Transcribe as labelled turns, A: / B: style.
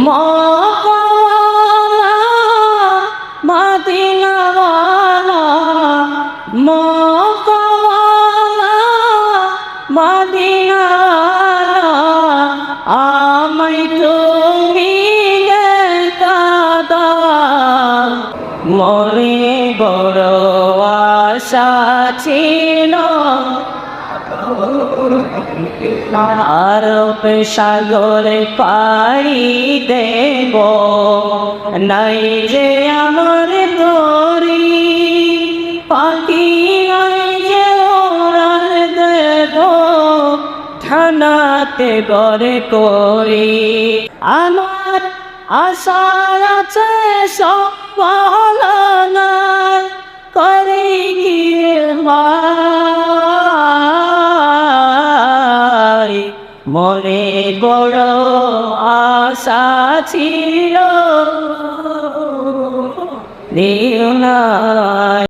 A: মক্কাওয়ালা মদিনাওয়ালা মক্কাওয়ালা মদিনাওয়ালা আমায় তুমি দেখা দাও মনে বড় আশা ছিল আরব সাগরে পাড়ি দেব নাই যে আমার তরি পাখি নাই যে ওড়ার দেব ঠানাতে গড়ে করি আমার আশা আছে সফল না করে গিয়ে মনে বড় আশা ছিল দিও না